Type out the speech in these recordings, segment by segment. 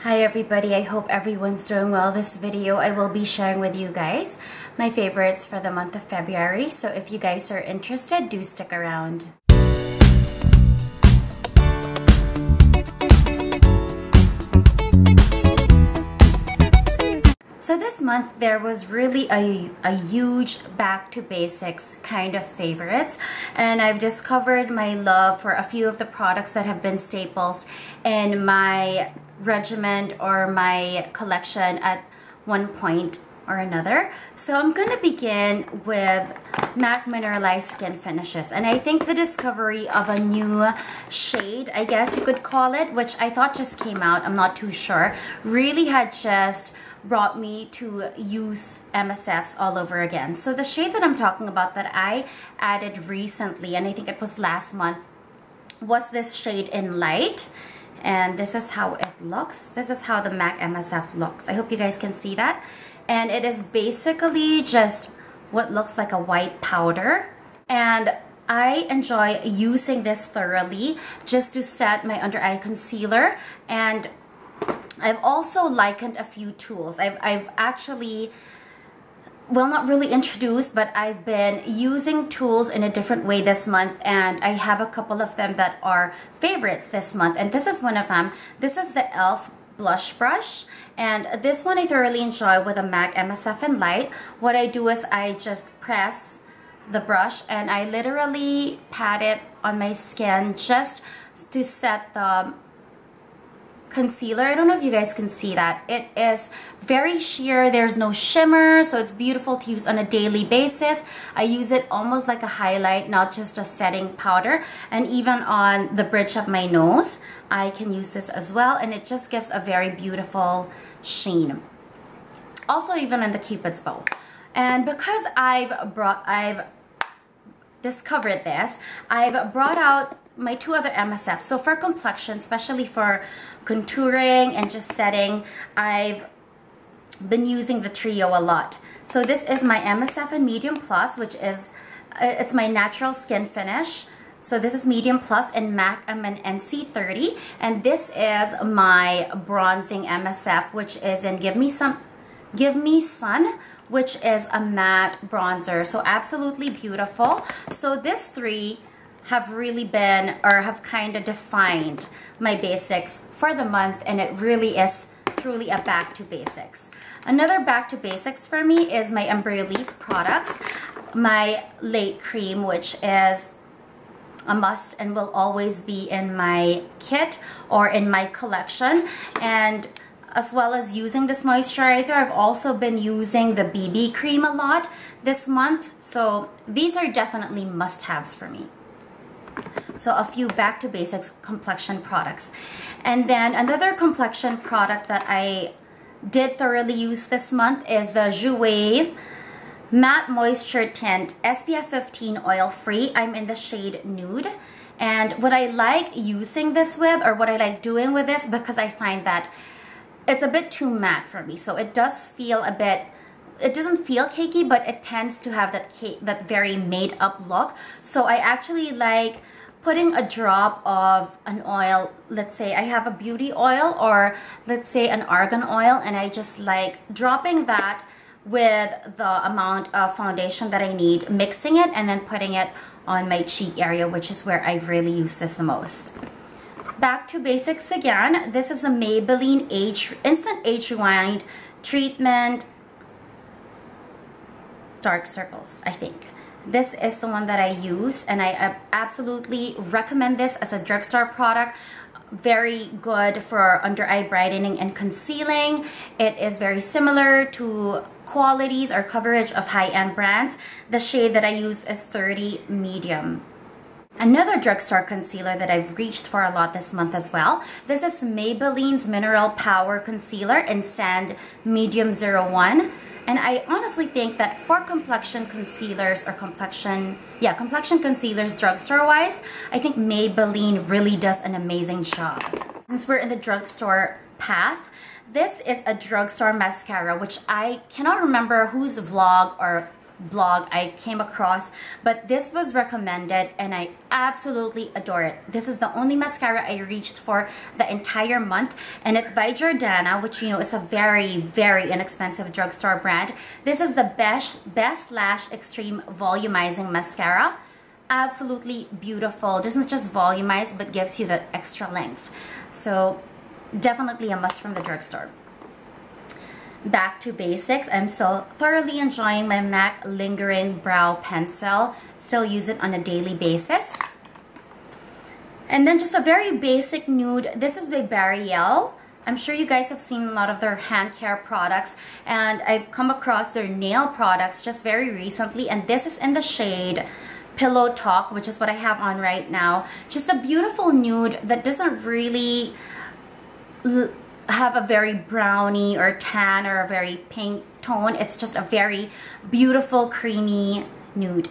Hi everybody, I hope everyone's doing well. This video I will be sharing with you guys my favorites for the month of February. So if you guys are interested, do stick around. So this month there was really a huge back to basics kind of favorites, and I've discovered my love for a few of the products that have been staples in my regimen or my collection at one point or another. So I'm gonna begin with MAC Mineralized Skin Finishes, and I think the discovery of a new shade, I guess you could call it, which I thought just came out, I'm not too sure, really had just brought me to use MSFs all over again. So the shade that I'm talking about that I added recently, and I think it was last month, was this shade in Light. And this is how it looks. This is how the MAC MSF looks. I hope you guys can see that. And it is basically just what looks like a white powder. And I enjoy using this thoroughly just to set my under eye concealer. And I've also likened a few tools. I've actually, well, not really introduced, but I've been using tools in a different way this month, and I have a couple of them that are favorites this month, and this is one of them. This is the e.l.f. blush brush, and this one I thoroughly enjoy with a MAC MSF in Light. What I do is I just press the brush and I literally pat it on my skin just to set the concealer. I don't know if you guys can see that. It is very sheer. There's no shimmer, so it's beautiful to use on a daily basis. I use it almost like a highlight, not just a setting powder. And even on the bridge of my nose, I can use this as well, and it just gives a very beautiful sheen. Also, even in the Cupid's bow. And because I've discovered this, I've brought out my two other MSFs. So for complexion, especially for contouring and just setting, I've been using the Trio a lot. So this is my MSF in Medium Plus, which is, it's my natural skin finish. So this is Medium Plus in MAC. I'm an NC30. And this is my bronzing MSF, which is in Give Me Sun, which is a matte bronzer. So absolutely beautiful. So this three have really been, or have kind of defined my basics for the month, and it really is truly a back to basics. Another back to basics for me is my Embryolisse products, my Late Cream, which is a must and will always be in my kit or in my collection. And as well as using this moisturizer, I've also been using the BB cream a lot this month. So these are definitely must-haves for me. So a few back to basics complexion products. And then another complexion product that I did thoroughly use this month is the Joeur Matte Moisture Tint SPF 15 Oil Free. I'm in the shade Nude. And what I like using this with, or what I like doing with this, because I find that it's a bit too matte for me. So it does feel a bit, it doesn't feel cakey, but it tends to have that very made up look. So I actually like putting a drop of an oil. Let's say I have a beauty oil, or let's say an argan oil, and I just like dropping that with the amount of foundation that I need, mixing it, and then putting it on my cheek area, which is where I really use this the most. Back to basics again. This is the Maybelline Instant Age Rewind Treatment Dark Circles, I think. This is the one that I use, and I absolutely recommend this as a drugstore product. Very good for under eye brightening and concealing. It is very similar to qualities or coverage of high-end brands. The shade that I use is 30 Medium. Another drugstore concealer that I've reached for a lot this month as well. This is Maybelline's Mineral Power Concealer in Sand Medium 01. And I honestly think that for complexion concealers, or complexion concealers drugstore-wise, I think Maybelline really does an amazing job. Since we're in the drugstore path, this is a drugstore mascara, which I cannot remember whose vlog or blog I came across, but this was recommended and I absolutely adore it. This is the only mascara I reached for the entire month, and it's by Jordana, which you know is a very, very inexpensive drugstore brand. This is the Best Lash Extreme Volumizing Mascara. Absolutely beautiful. Doesn't just volumize but gives you the extra length. So definitely a must from the drugstore. Back to basics. I'm still thoroughly enjoying my MAC Lingering Brow Pencil. Still use it on a daily basis. And then just a very basic nude. This is by L'Oreal. I'm sure you guys have seen a lot of their hand care products, and I've come across their nail products just very recently, and this is in the shade Pillow Talk, which is what I have on right now. Just a beautiful nude that doesn't really have a very browny or tan or a very pink tone. It's just a very beautiful creamy nude.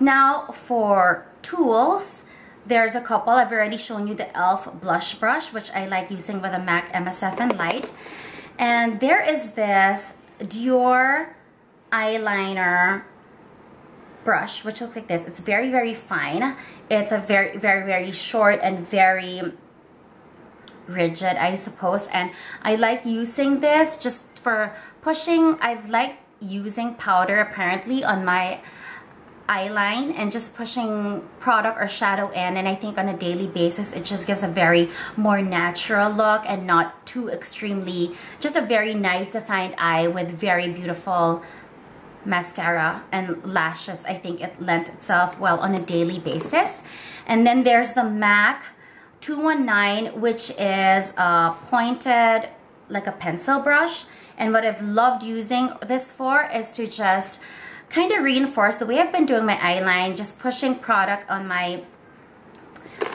Now for tools, there's a couple. I've already shown you the e.l.f. blush brush, which I like using with a MAC MSF in Light. And there is this Dior eyeliner brush, which looks like this. It's very, very fine. It's a very, very, very short and very rigid, I suppose. And I like using this just for pushing. I've liked using powder apparently on my eyeline and just pushing product or shadow in, and I think on a daily basis it just gives a very more natural look and not too extremely, just a very nice defined eye with very beautiful mascara and lashes. I think it lends itself well on a daily basis. And then there's the MAC 219, which is pointed like a pencil brush, and what I've loved using this for is to just kind of reinforce the way I've been doing my eyeline, just pushing product on my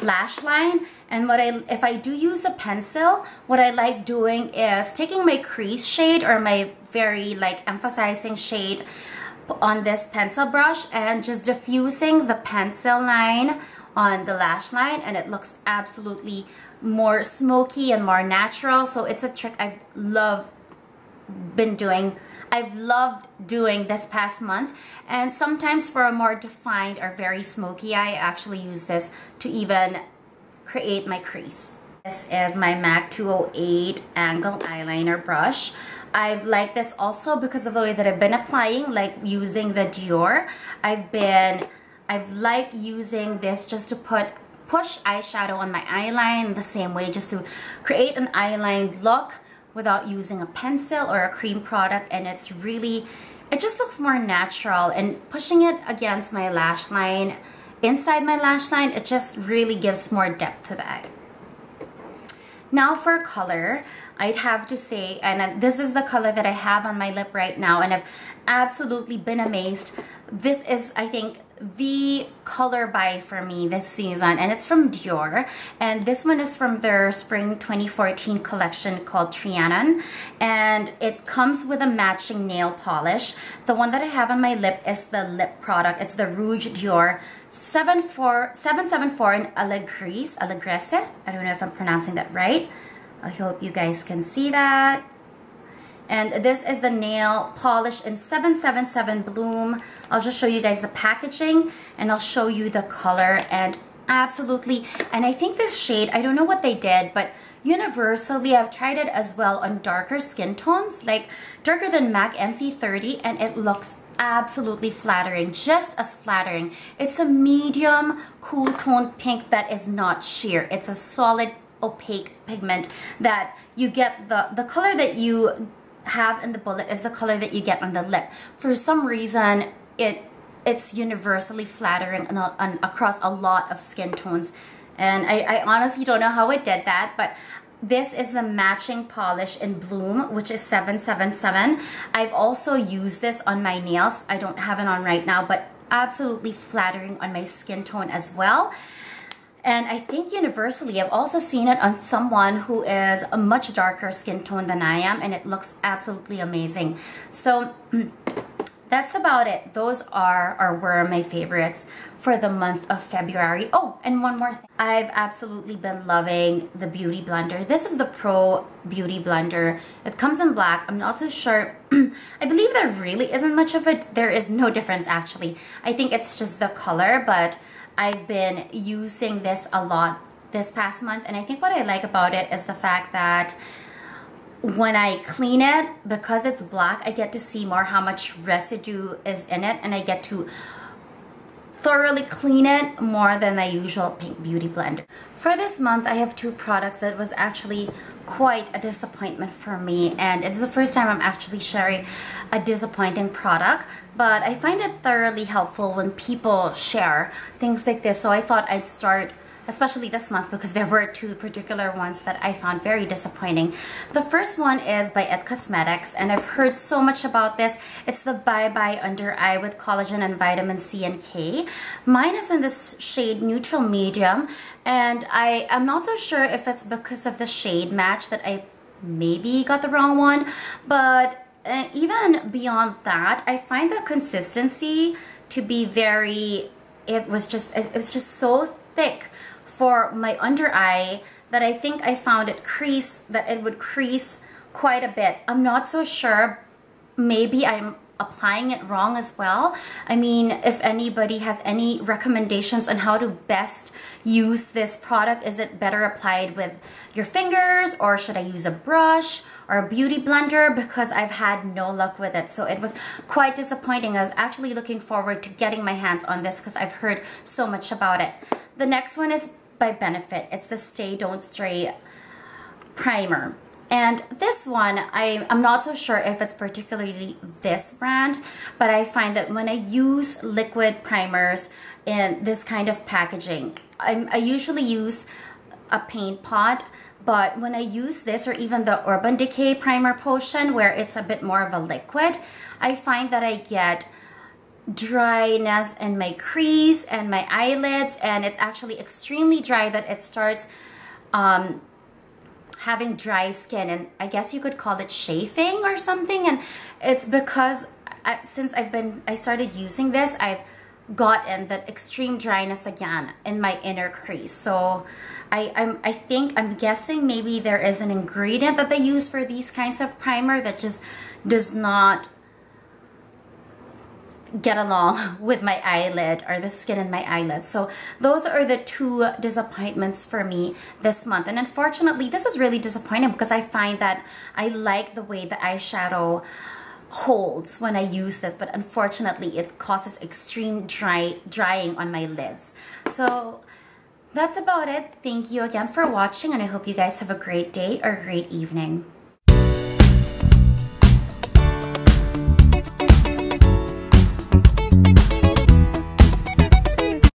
lash line. And if I do use a pencil, what I like doing is taking my crease shade or my very like emphasizing shade on this pencil brush and just diffusing the pencil line on the lash line, and it looks absolutely more smoky and more natural. So it's a trick I've loved doing this past month, and sometimes for a more defined or very smoky eye, I actually use this to even create my crease. This is my MAC 208 angle eyeliner brush. I've liked this also because of the way that I've been applying, like using the Dior. I've liked using this just to push eyeshadow on my eyeline the same way, just to create an eyeline look without using a pencil or a cream product, and it just looks more natural, and pushing it against my lash line, inside my lash line, it just really gives more depth to the eye. Now for color, I'd have to say, and this is the color that I have on my lip right now, and I've absolutely been amazed. This is, I think, the color buy for me this season, and it's from Dior, and this one is from their spring 2014 collection called Trianon, and it comes with a matching nail polish. The one that I have on my lip is the lip product. It's the Rouge Dior 774 in Allegresse. I don't know if I'm pronouncing that right. I hope you guys can see that. And this is the nail polish in 777 Bloom. I'll just show you guys the packaging and I'll show you the color, and absolutely, and I think this shade, I don't know what they did, but universally I've tried it as well on darker skin tones, like darker than MAC NC30, and it looks absolutely flattering, just as flattering. It's a medium cool toned pink that is not sheer. It's a solid opaque pigment that you get. The color that you have in the bullet is the color that you get on the lip. For some reason, it's universally flattering across a lot of skin tones, and I honestly don't know how it did that, but this is the matching polish in Bloom, which is 777. I've also used this on my nails. I don't have it on right now, but absolutely flattering on my skin tone as well. And I think universally, I've also seen it on someone who is a much darker skin tone than I am, and it looks absolutely amazing. So that's about it. Those are or were my favorites for the month of February. Oh, and one more thing. I've absolutely been loving the Beauty Blender. This is the Pro Beauty Blender. It comes in black. I'm not so sure. I believe there really isn't much of it. There is no difference actually. I think it's just the color, but I've been using this a lot this past month, and I think what I like about it is the fact that when I clean it, because it's black, I get to see more how much residue is in it, and I get to thoroughly clean it more than my usual pink beauty blender. For this month, I have two products that was actually quite a disappointment for me, and it's the first time I'm actually sharing a disappointing product, but I find it thoroughly helpful when people share things like this, so I thought I'd start especially this month because there were two particular ones that I found very disappointing. The first one is by It Cosmetics, and I've heard so much about this. It's the Bye Bye Under Eye with collagen and vitamin C and K. Mine is in this shade Neutral Medium, and I am not so sure if it's because of the shade match that I maybe got the wrong one, but even beyond that, I find the consistency to be very, it was just so thick for my under eye that I think I found it would crease quite a bit. I'm not so sure. Maybe I'm applying it wrong as well. I mean, if anybody has any recommendations on how to best use this product, is it better applied with your fingers, or should I use a brush or a beauty blender? Because I've had no luck with it, so it was quite disappointing. I was actually looking forward to getting my hands on this because I've heard so much about it. The next one is by Benefit. It's the Stay Don't Stray primer, and this one I'm not so sure if it's particularly this brand, but I find that when I use liquid primers in this kind of packaging, I usually use a paint pot, but when I use this, or even the Urban Decay Primer Potion where it's a bit more of a liquid, I find that I get dryness in my crease and my eyelids, and it's actually extremely dry that it starts having dry skin, and I guess you could call it chafing or something. And it's because since I started using this, I've gotten that extreme dryness again in my inner crease. So I'm guessing maybe there is an ingredient that they use for these kinds of primer that just does not get along with my eyelid or the skin in my eyelid. So those are the two disappointments for me this month. And unfortunately, this was really disappointing because I find that I like the way the eyeshadow holds when I use this, but unfortunately it causes extreme drying on my lids. So that's about it. Thank you again for watching, and I hope you guys have a great day or great evening.